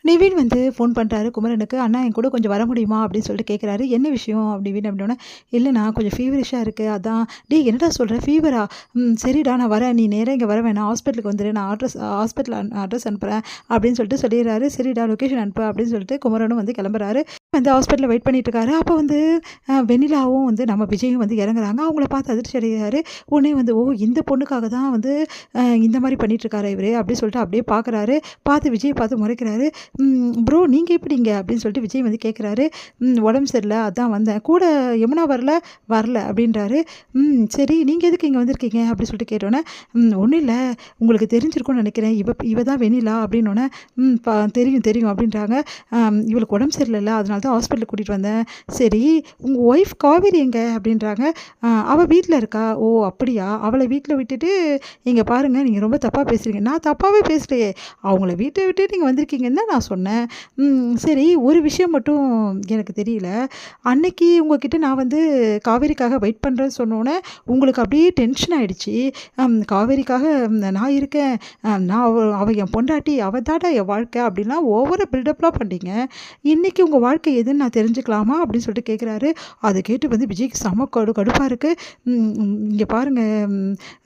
நிவின் வந்து ஃபோன் பண்ணுறாரு குமரனுக்கு. "அண்ணா என் கூட கொஞ்சம் வர முடியுமா?" அப்படின்னு சொல்லிட்டு கேட்குறாரு. "என்ன விஷயம்?" நிவின் அப்படின்னோனே, "இல்லைண்ணா கொஞ்சம் ஃபீவரிஷா இருக்கு. அதான்." "டேய் என்னடா சொல்ற? ஃபீவரா? சரிடா நான் வரேன். நீ நேரா இங்க வர வேணாம். ஹாஸ்பிட்டலுக்கு வந்துரு. நான் ஹாஸ்பிட்டல் அட்ரஸ் அனுப்புறேன்." அப்படின்னு சொல்லிட்டு சொல்லிடுறாரு. "சரிடா லொகேஷன் அனுப்பு." அப்படின்னு சொல்லிட்டு குமரனும் வந்து கிளம்புறாரு. வந்து ஹாஸ்பிட்டல்ல வெயிட் பண்ணிட்டு இருக்காரு. அப்போ வந்து வெண்ணிலாவும் வந்து நம்ம விஜயும் வந்து இறங்குறாங்க. அவங்கள பார்த்து அதிர்ச்சி அடைகிறாரு. உடனே வந்து, "ஓ! இந்த பொண்ணுக்காக தான் வந்து இந்த மாரி பண்ணிட்டுருக்காரா இவரு?" அப்படின்னு சொல்லிட்டு அப்படியே பார்க்குறாரு. பார்த்து விஜய பார்த்து முறைக்கிறாரு. ப்ரோ நீங்க எப்படிங்க? அப்படின்னு சொல்லிட்டு விஜய் வந்து கேட்குறாரு. உடம்பு சரியில்ல அதான் வந்தேன். கூட யமுனா வரல? வரல அப்படின்றாரு. சரி நீங்க எதுக்கு இங்க வந்திருக்கீங்க? அப்படின்னு சொல்லிட்டு கேட்டோனே, ஒண்ணும் இல்ல உங்களுக்கு தெரிஞ்சிருக்கும்னு நெனைக்கிறேன். இவ தான் வெண்ணிலா அப்படின்னோனே, தெரியும் தெரியும் அப்படின்றாங்க. இவளுக்கு உடம்பு சரியில்லல்ல அதனால தான் ஹாஸ்பிட்டலுக்கு கூட்டிட்டு வந்தேன். சரி உங்க ஒய்ஃப் காவேரி எங்க? அப்படின்றாங்க. அவ வீட்ல இருக்கா. ஓ! அப்படியா? அவள வீட்ல விட்டுட்டு இங்க பாருங்க நீங்க ரொம்ப தப்பா பேசுறீங்க. நான் தப்பாவே பேசலையே. அவங்கள வீட்ட விட்டு நீங்க வந்திருக்கீங்கன்னு தான் நான் சொன்னேன். சரி ஒரு விஷயம் மட்டும் எனக்கு தெரியல. அன்னைக்கு உங்ககிட்ட நான் வந்து காவேரிக்காக வெயிட் பண்ணுறேன்னு சொன்னோனே, உங்களுக்கு அப்படியே டென்ஷன் ஆயிடுச்சு. காவேரிக்காக நான் இருக்கேன். நான் அவ என் பொண்டாட்டி. அவ தான்டா என் வாழ்க்கை அப்படிலாம் ஓவரா பில்டப்லாம் பண்ணீங்க. இன்னைக்கு உங்க வாழ்க்கை எதுன்னு நான் தெரிஞ்சுக்கலாமா? அப்படின்னு சொல்லிட்டு கேட்குறாரு. அத கேட்டு வந்து விஜய்க்கு செம கடுப்பா இருக்கு. இங்க பாருங்க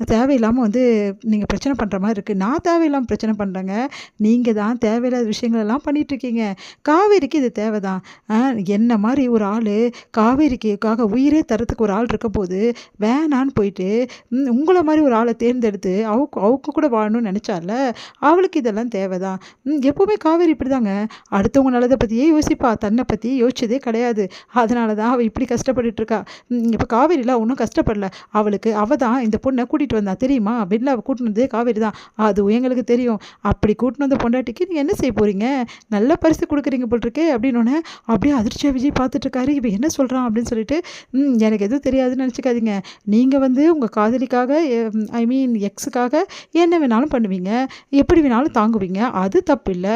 தேவையில்லாம வந்து நீங்க பிரச்சனை பண்ற மாரி இருக்கு. நான் தேவையில்லாம பிரச்சனை பண்றேங்க. நீங்க தான் தேவையில்லாத விஷயங்கள் எல்லாம் பண்ணிட்டுருக்கீங்க. காவேரிக்கு இது தேவைதான். அ என்ன மாரி ஒரு ஆளு காவேரிக்காக உயிரே தர்றதுக்கு ஒரு ஆள் இருக்கும்போது, வேணான்னு போயிட்டு, உங்கள மாரி ஒரு ஆள தேர்ந்தெடுத்து அவங்க கூட வாழணும்னு நெனச்சால்ல, அவளுக்கு இதெல்லாம் தேவைதான். எப்பவுமே காவேரி இப்படிதாங்க. அடுத்தவங்க நல்லத பத்தியே யோசிப்பா. தன்ன பத்தி யோசிச்சதே கிடையாது. அதனால தான் அவ இப்படி கஷ்டப்பட்டுட்டு இருக்கா. இப்ப காவேரிலாம் ஒண்ணும் கஷ்டப்படல. அவ தான் இந்த பொண்ண கூட்டிட்டு வந்தா தெரியுமா? வெண்ணிலாவ கூட்டிட்டு வந்ததே காவேரி தான். அதுவும் எங்களுக்கு தெரியும். அப்படி கூட்டிட்டு வந்த பொண்டாட்டிக்கு நீங்க என்ன செய்ய போறீங்க? நல்ல பரிசு குடுக்குறீங்க போலருக்கே அப்படின்னோனே, அப்படியே அதிர்ச்சியா விஜய் பார்த்துட்டுருக்காரு. இவன் என்ன சொல்றான்? அப்படின்னு சொல்லிட்டு, எனக்கு எதுவும் தெரியாதுன்னு நெனச்சுக்காதீங்க. நீங்க வந்து உங்க காதலிக்காக ஐ மீன் எக்ஸுக்காக என்ன வேணாலும் பண்ணுவீங்க. எப்படி வேணாலும் தாங்குவீங்க. அது தப்பில்ல.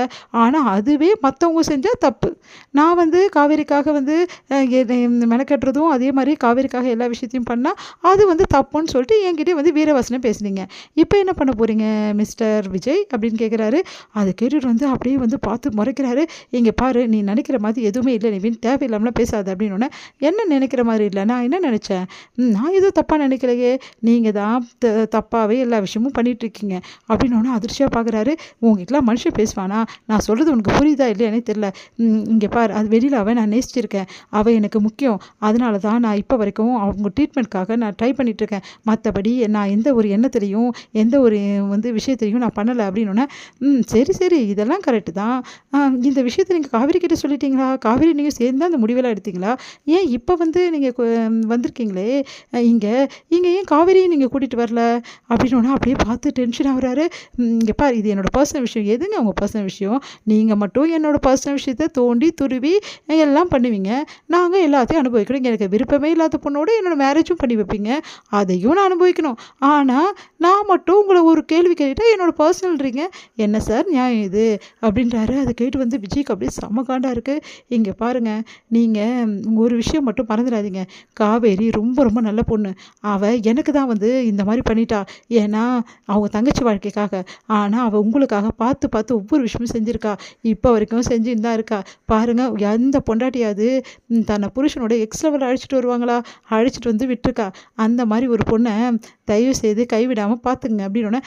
ஆனா அதுவே மத்தவங்க செஞ்சா தப்பு. நான் வந்து காவேரிக்காக வந்து மெனக்கெடுறதும், அதே மாரி காவேரிக்காக எல்லா விஷயத்தையும் பண்ணா, அது வந்து தப்புன்னு சொல்லிட்டு என்கிட்டயே வந்து வீரவசனம் பேசுனீங்க. இப்ப என்ன பண்ண போறீங்க மிஸ்டர் விஜய்? அப்படின்னு கேட்குறாரு. அத கேட்டுட்டு வந்து அப்படியே வந்து பார்த்து முறைக்கிறாரு. "இங்க பாரு நீ நெனைக்கிற மாதிரி எதுவுமே இல்ல நிவின். தேவையில்லாமலாம் பேசாத" அப்படின்னோனே, "என்ன நெனைக்கிற மாரி இல்ல? நான் என்ன நெனச்சேன்? நான் எதுவும் தப்பா நெனைக்கலையே. நீங்க தான் தப்பாவே எல்லா விஷயமும் பண்ணிட்டுருக்கீங்க" அப்படின்னோனே அதிர்ச்சியா பார்க்குறாரு. "உன்கிட்டலாம் மனுஷன் பேசுவானா? நான் சொல்றது உனக்கு புரியுதா இல்லையானே தெரியல. இங்க பாரு அது வெளியிலாவ நான் நேசிச்சிருக்கேன். அவ எனக்கு முக்கியம். அதனால தான் நான் இப்ப வரைக்கும் அவங்க ட்ரீட்மெண்ட்காக நான் ட்ரை பண்ணிட்டுருக்கேன். மத்தபடி நான் எந்த ஒரு எண்ணத்திலயும், எந்த ஒரு வந்து விஷயத்தையும் நான் பண்ணல" அப்படின்னோனே, சரி, சரி இதெல்லாம் கரெக்ட்டு தான். இந்த விஷயத்த நீங்க காவேரி கிட்ட சொல்லிட்டீங்களா? காவேரி நீங்க சேர்ந்து தான் அந்த முடிவெல்லாம் எடுத்தீங்களா? ஏன் இப்ப வந்து நீங்க வந்திருக்கீங்களே இங்க, இங்க ஏன் காவேரியும் நீங்க கூட்டிட்டு வரல? அப்படின்னோனே அப்படியே பார்த்து டென்ஷன் ஆகுறாரு. இங்க பாரு இது என்னோட பர்சனல் விஷயம். எதுங்க உங்க பர்சனல் விஷயம்? நீங்க மட்டும் என்னோட பர்சனல் விஷயத்த தோண்டி, துருவி எல்லாம் பண்ணுவீங்க. நாங்க எல்லாத்தையும் அனுபவிக்கணும். எனக்கு விருப்பமே இல்லாத பொண்ணோட என்னோட மேரேஜும் பண்ணி வைப்பீங்க. அதையும் நான் அனுபவிக்கணும். ஆனா, நான் மட்டும் உங்கள ஒரு கேள்வி கேட்டுட்டா என்னோட பர்சனல்ன்றீங்க. என்ன சார் நியாயம் இது? அப்படின்றாரு. அத கேட்டு வந்து விஜய்க்கு அப்படியே செம காண்டா இருக்கு. இங்க பாருங்க, நீங்க ஒரு விஷயம் மட்டும் மறந்துடாதீங்க. காவேரி ரொம்ப ரொம்ப நல்ல பொண்ணு. அவ எனக்கு தான் வந்து இந்த மாரி பண்ணிட்டா. ஏன்னா, அவங்க தங்கச்சி வாழ்க்கைக்காக. ஆனா, அவ உங்களுக்காக பார்த்து பார்த்து ஒவ்வொரு விஷயமும் செஞ்சிருக்கா. இப்ப வரைக்கும் செஞ்சுன்னு தான் இருக்கா. பாருங்க எந்த பொண்டாட்டியாவது தன்னை புருஷனோட எக்ஸ் லெவல் அழைச்சிட்டு வருவாங்களா? அழைச்சிட்டு வந்து விட்டுருக்கா. அந்த மாரி ஒரு பொண்ண தயவு செய்து கைவிடாம பார்த்துக்கங்க அப்படின்னோனே,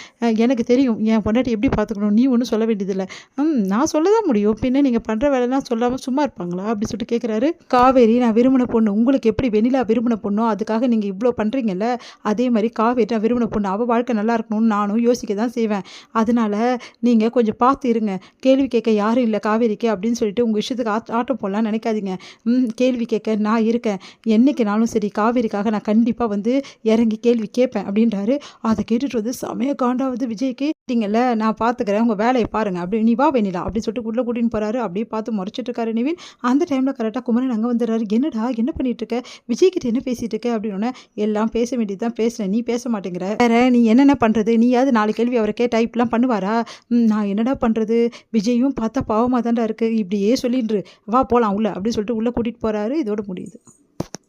எனக்கு தெரியும் என் பொண்டாட்டி எப்படி பார்த்துக்கணும். நீ ஒண்ணும் சொல்ல வேண்டியதில்ல. நான் சொல்ல தான் முடியும். பின்ன நீங்க பண்ற வேலைலாம் சொல்லாம சும்மா இருப்பாங்களா? அப்படி சொல்லிட்டு கேட்குறாரு. காவேரி நான் விரும்பின பொண்ணு. உங்களுக்கு எப்படி வெண்ணிலா விரும்பின பொண்ணோ, அதுக்காக நீங்க இவ்ளோ பண்றீங்கல்ல, அதே மாரி காவேரி நான் விரும்பின பொண்ணு. அவ வாழ்க்கை நல்லா இருக்கணும்னு நானும் யோசிக்க தான் செய்வேன். அதனால நீங்க கொஞ்சம் பார்த்து இருங்க. கேள்வி கேட்க யாரும் இல்ல காவேரிக்கு அப்படின்னு சொல்லிட்டு உங்க இஷ்டத்துக்கு ஆட்டம் போடலாம்னு நினைக்காதீங்க. கேள்வி கேட்க நான் இருக்கேன். என்னைக்குனாலும் சரி காவேரிக்காக நான் கண்டிப்பா வந்து இறங்கி கேள்வி கேட்பேன் அப்படின்றாரு. அத கேட்டுட்டு வந்து செமையா காண்டாவுது விஜய்க்கு. "நீங்கள்ல நான் பார்த்துக்கிறேன். உங்க வேலைய பாருங்க." அப்படி "நீ வா வெண்ணிலா" அப்படின்னு சொல்லிட்டு உள்ள கூட்டின்னு போறாரு. அப்படியே பார்த்து முறைச்சிட்டு இருக்காரு நிவின். அந்த டைம்ல கரெக்ட்டா குமரன் அங்க வந்துடுறாரு. "என்னடா என்ன பண்ணிட்டு இருக்க? விஜய் கிட்ட என்ன பேசிட்டு இருக்க?" அப்படின்னோனே, "எல்லாம் பேச வேண்டியது தான் பேசுறேன். நீ பேச மாட்டேங்கிற. வேற நீ என்னென்ன பண்றது? நீயாவது 4 கேள்வி அவர கேட்டா இப்படிலாம் பண்ணுவாரா? நான் என்னடா பண்றது? விஜயும் பார்த்தா பாவமா தான்டா இருக்கு. இப்படியே சொல்லின்று. வா போலாம் உள்ள." அப்படின்னு சொல்லிட்டு உள்ள கூட்டிட்டு போறாரு. இதோட முடியுது.